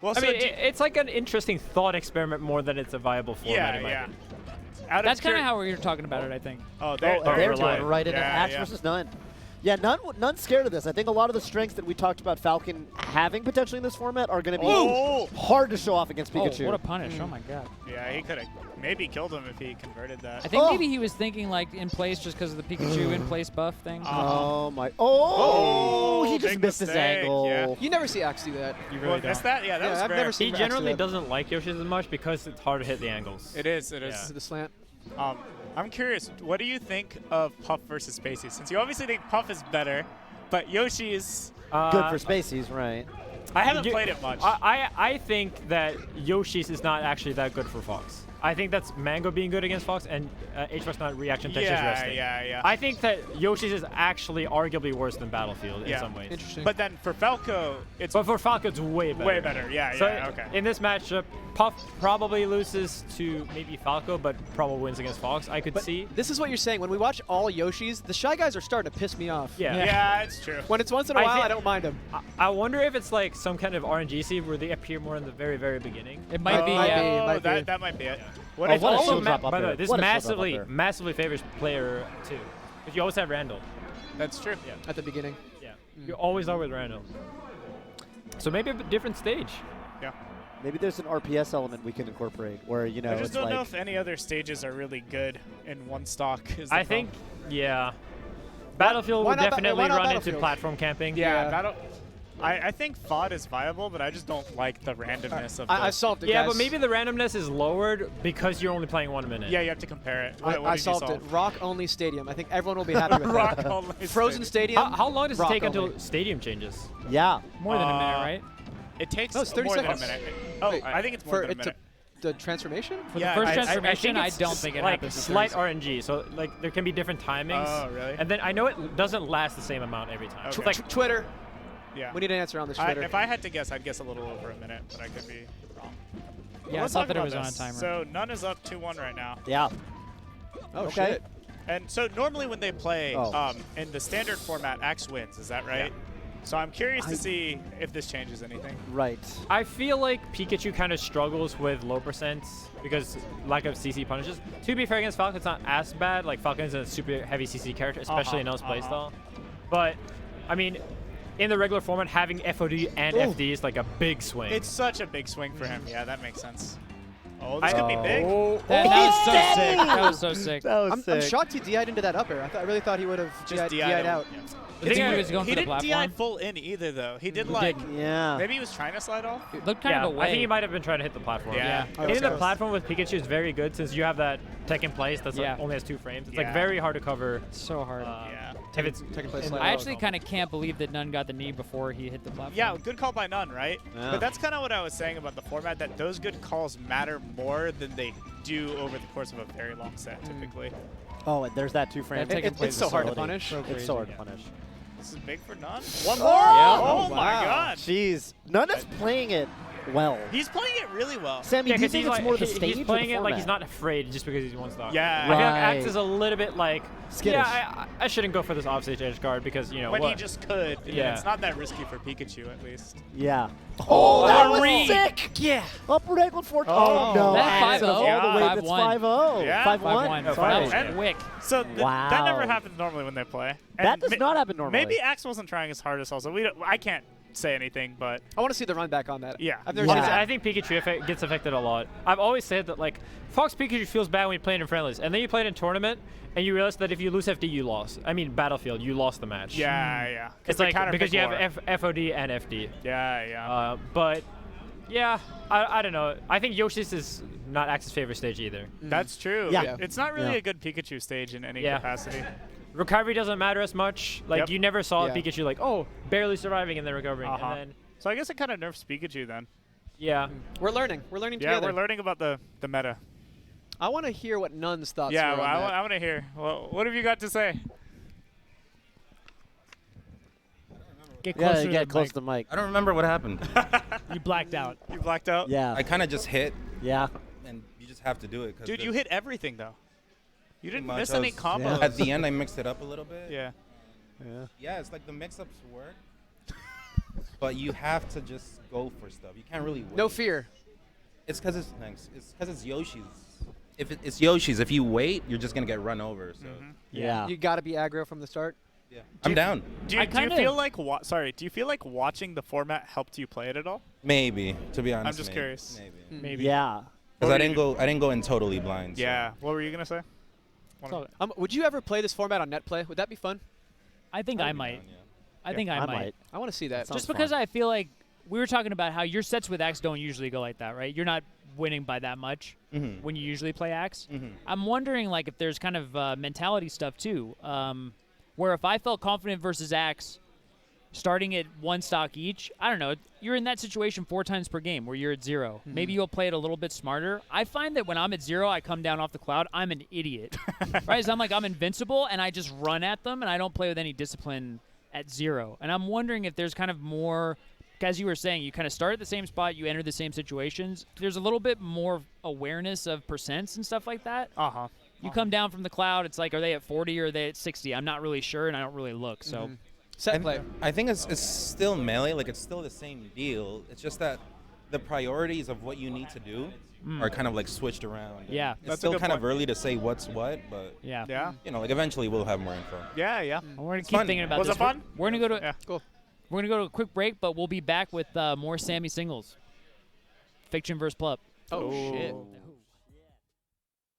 Well, I mean, it's like an interesting thought experiment more than it's a viable format. in my opinion. That's kind of how we were talking about it, I think. Oh, They're going right into Axe yeah. versus n0ne. Yeah, n0ne's scared of this. I think a lot of the strengths that we talked about Falcon having potentially in this format are going to be hard to show off against Pikachu. Oh, what a punish. Oh, my God. Yeah, he could have maybe killed him if he converted that. I think maybe he was thinking, like, in place just because of the Pikachu in place buff thing. Oh, my. Oh, he just big missed his mistake, angle. yeah. You never see Axe do that. You really missed don't. that? Yeah, that was I've rare. never seen He Axe do generally that. doesn't like Yoshi's as much because it's hard to hit the angles. It is. The slant. I'm curious, what do you think of Puff versus Spacey? Since you obviously think Puff is better, but Yoshi is Good for Spaceys, right? I haven't played it much. I think that Yoshi's is not actually that good for Fox. I think that's Mango being good against Fox and H-Fox not reaction textures resting. Yeah. I think that Yoshi's is actually arguably worse than Battlefield in some ways. Interesting. But then for Falco, it's But for Falco, it's way better. way better. So Okay. in this matchup, Puff probably loses to maybe Falco, but probably wins against Fox. I could see. This is what you're saying. When we watch all Yoshis, the Shy Guys are starting to piss me off. Yeah, it's true. When it's once in a while, I don't mind them. I wonder if it's like some kind of RNGC where they appear more in the very, very beginning. It might be, That might be it. What Oh, if what a also shield drop up by the way, there. this What a shield drop up there. massively favors player 2. Because you always have Randall. That's true. Yeah. At the beginning. Yeah. You always are with Randall. So maybe a different stage. Yeah. Maybe there's an RPS element we can incorporate where, you know, I just it's don't like know if any other stages are really good in one stock. I think, yeah. Battlefield why would not definitely why not run into Battlefield? platform camping. Yeah. I think FOD is viable, but I just don't like the randomness of I the solved it, Yeah, guys. but maybe the randomness is lowered because you're only playing 1 minute. Yeah, you have to compare it. What I did you solved it. solve? Rock only stadium. I think everyone will be happy with Rock that. only Frozen stadium. stadium. How long does it rock take only. until stadium changes? yeah. More than a minute, right? It takes No, it's 30 more seconds. than a minute. Oh, Wait, I think it's more for than a it minute. the transformation? For Yeah, the first I transformation, I it's don't think it like happens. in slight 30 RNG, so like there can be different timings. Oh, really? And then I know it doesn't last the same amount every time. Okay. It's like Twitter. Yeah. We need an answer on this Twitter. If I had to guess, I'd guess a little over a minute, but I could be wrong. Yeah, Let's I talk thought that it about was on a this. timer. So n0ne is up 2-1 right now. Yeah. oh, Okay. shit. And so normally when they play Oh. in the standard format, Axe wins. Is that right? So I'm curious to see if this changes anything. Right. I feel like Pikachu kind of struggles with low percents because lack of CC punishes. To be fair against Falcon, it's not as bad. Like Falcon is a super heavy CC character, especially in n0ne's playstyle. But I mean, in the regular format, having FOD and FD is like a big swing. It's such a big swing for him. Yeah, that makes sense. Oh, this could be big. That was so sick. That was so sick. That was I'm sick. shocked he DI'd into that up air. I really thought he would have Just DI'd out. I think he was going He for the didn't DI platform. full in either, though. He did like, Yeah. maybe he was trying to slide off. It looked kind yeah, of away. I think he might have been trying to hit the platform. Yeah. Hitting the platform with Pikachu is very good since you have that tech in place that's Yeah. like only has 2 frames. It's Yeah. like very hard to cover. so hard. Yeah. If it's Second place in slide. I actually kind of can't believe that n0ne got the knee before he hit the platform. Yeah, good call by n0ne, right? Yeah. But that's kind of what I was saying about the format, that those good calls matter more than they do over the course of a very long set, typically. Oh, and there's that 2 frame. That taking It's so hard to facility. punish. It's so hard to punish. This is big for n0ne. One more? Yeah. Oh, Oh, my wow. god. Jeez. n0ne is playing it well. He's playing it really well. Sammy, Yeah, do you 'cause think he's it's like, more the stage he's or playing the it like he's format? not afraid just because he's 1 stock. Yeah. I feel like Right. Axe is a little bit like, Skittish. yeah, I shouldn't go for this offstage edge guard because, you know, When what? he just could. Yeah. It's not that risky for Pikachu, at least. Yeah. Oh, that was read. sick! Yeah. Upward angled forward. Oh, Oh, no. that Axe 5-0? all the way. Yeah. That's 5-1. 5-0. Yeah. 5-1. 5-1. Oh, Sorry. 5-1. And- Quick. So Wow. that never happens normally when they play. And That does not happen normally. Maybe Axe wasn't trying his hardest also. I can't say anything, but I want to see the run back on that. Yeah. I've never Yeah. seen that. I think Pikachu gets affected a lot. I've always said that, like, Fox Pikachu feels bad when you play it in friendlies, and then you play it in tournament, and you realize that if you lose FD, you lost. I mean, Battlefield, you lost the match. yeah. It's they like, counter because you pick have more. FOD and FD. Yeah. But, yeah, I don't know. I think Yoshi's is not Axe's favorite stage either. That's true. Yeah. It's not really Yeah. a good Pikachu stage in any Yeah. capacity. Recovery doesn't matter as much. Like, Yep. you never saw Yeah. Pikachu like, oh, barely surviving and then recovering. Uh-huh. And then, So I guess it kind of nerfs Pikachu then. yeah. We're learning. We're learning Yeah, together. we're learning about the meta. I want to hear what n0ne's thoughts Yeah, were well, on that. I want to hear. Well, what have you got to say? Get Yeah, closer you to get the close mic. to the mic. I don't remember what happened. You blacked out. You blacked out? Yeah. I kind of just hit, Yeah. and you just have to do it. 'cause Dude, you hit everything, though. You didn't much. miss I any was- combos. At the end, I mixed it up a little bit. Yeah. Yeah. Yeah, it's like the mix-ups work. but you have to just go for stuff. You can't really wait. No fear. It's because it's thanks. It's because it's Yoshi's. If it's Yoshi's, if you wait, you're just gonna get run over. So Yeah. You got to be aggro from the start. yeah, I'm down. Do I you kinda- feel like do you feel like watching the format helped you play it at all? Maybe, to be honest. I'm just curious. Maybe. Maybe. Yeah. Because I didn't go in totally blind. So. Yeah. What were you gonna say? So, Would you ever play this format on net play? Would that be fun? I think I I'd be might. down, yeah. I think I I might. might. I want to see that. Sounds Just because fun. I feel like we were talking about how your sets with Axe don't usually go like that, right? You're not winning by that much Mhm. when you usually play Axe. Mhm. I'm wondering like if there's kind of mentality stuff too, where if I felt confident versus Axe, starting at one stock each, I don't know. You're in that situation 4 times per game where you're at 0. Maybe you'll play it a little bit smarter. I find that when I'm at 0, I come down off the cloud. I'm an idiot, right? So I'm invincible, and I just run at them, and I don't play with any discipline at 0. And I'm wondering if there's kind of more, as you were saying, you kind of start at the same spot, you enter the same situations. There's a little bit more awareness of percents and stuff like that. You come down from the cloud, it's like, are they at 40 or are they at 60? I'm not really sure, and I don't really look. So. Set play. I think it's still melee. Like, it's still the same deal. It's just that the priorities of what you need to do are kind of like switched around. And Yeah. it's That's a still good kind of point. early to say what's what, but Yeah. Yeah. you know, like eventually we'll have more info. Yeah. Yeah. We're gonna keep fun. thinking about Was this. it fun? We're gonna go to Yeah. Cool. we're gonna go to a quick break, but we'll be back with more Sami singles. Fiction versus Plup. Oh shit.